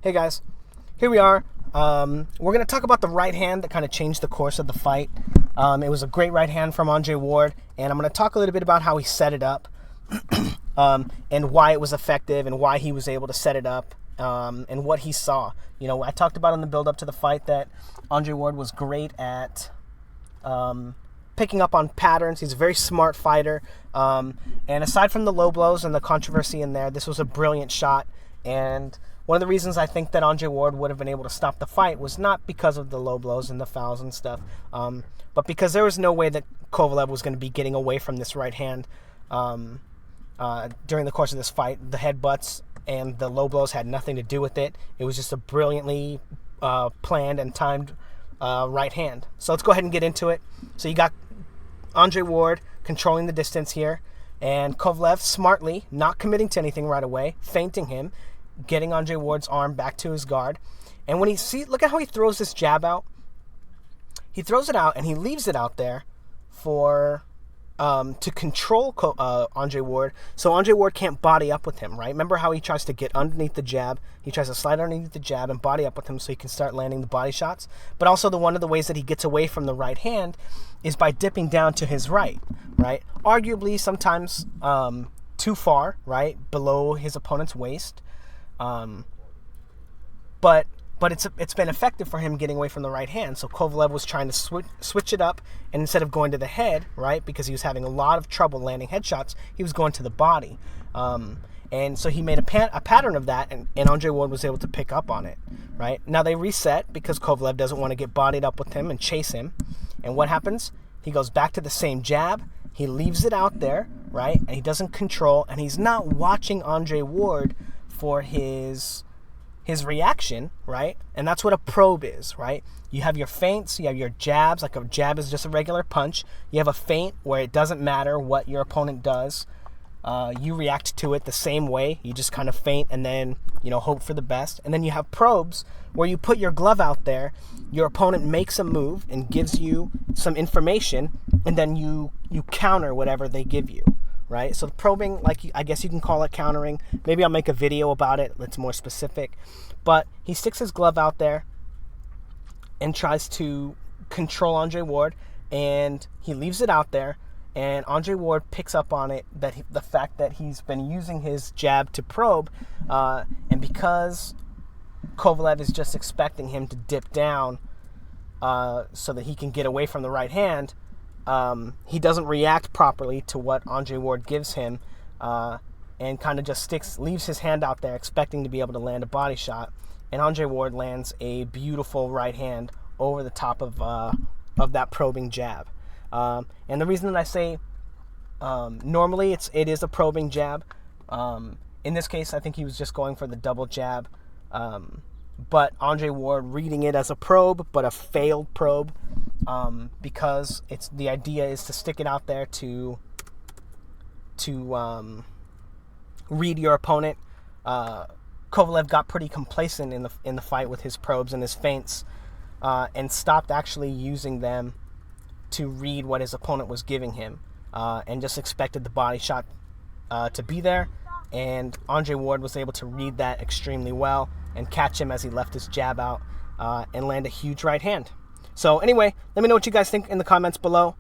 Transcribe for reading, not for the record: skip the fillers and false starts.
Hey guys, here we are. We're going to talk about the right hand that kind of changed the course of the fight. It was a great right hand from Andre Ward, and I'm going to talk a little bit about how he set it up and why it was effective and why he was able to set it up and what he saw. You know, I talked about in the build-up to the fight that Andre Ward was great at picking up on patterns. He's a very smart fighter. And aside from the low blows and the controversy in there, this was a brilliant shot. And one of the reasons I think that Andre Ward would have been able to stop the fight was not because of the low blows and the fouls and stuff, but because there was no way that Kovalev was going to be getting away from this right hand during the course of this fight. The headbutts and the low blows had nothing to do with it. It was just a brilliantly planned and timed right hand. So let's go ahead and get into it. So you got Andre Ward controlling the distance here, and Kovalev smartly, not committing to anything right away, feinting him, getting Andre Ward's arm back to his guard. And when look at how he throws this jab out. He throws it out and he leaves it out there for to control Andre Ward, so Andre Ward can't body up with him, right? Remember how he tries to get underneath the jab? He tries to slide underneath the jab and body up with him so he can start landing the body shots. But also one of the ways that he gets away from the right hand is by dipping down to his right? Arguably sometimes too far, right? Below his opponent's waist. But it's been effective for him getting away from the right hand. So Kovalev was trying to switch it up, and instead of going to the head, right, because he was having a lot of trouble landing headshots, he was going to the body. And so he made a pattern of that, and Andre Ward was able to pick up on it, right? Now they reset because Kovalev doesn't want to get bodied up with him and chase him. And what happens? He goes back to the same jab. He leaves it out there, right? And he doesn't control, and he's not watching Andre Ward for his reaction, right? And that's what a probe is, right? You have your feints, you have your jabs. Like a jab is just a regular punch. You have a feint where it doesn't matter what your opponent does. You react to it the same way. You just kind of feint and then, hope for the best. And then you have probes where you put your glove out there, your opponent makes a move and gives you some information, and then you counter whatever they give you. Right? So the probing, I guess you can call it countering. Maybe I'll make a video about it that's more specific. But he sticks his glove out there and tries to control Andre Ward, and he leaves it out there, and Andre Ward picks up on it, the fact that he's been using his jab to probe, and because Kovalev is just expecting him to dip down so that he can get away from the right hand, he doesn't react properly to what Andre Ward gives him, and kind of just leaves his hand out there expecting to be able to land a body shot, and Andre Ward lands a beautiful right hand over the top of that probing jab. And the reason that I say normally it is a probing jab, in this case I think he was just going for the double jab, but Andre Ward reading it as a probe, but a failed probe, because the idea is to stick it out there to read your opponent. Kovalev got pretty complacent in the fight with his probes and his feints, and stopped actually using them to read what his opponent was giving him, and just expected the body shot to be there. And Andre Ward was able to read that extremely well and catch him as he left his jab out, and land a huge right hand. So anyway, let me know what you guys think in the comments below.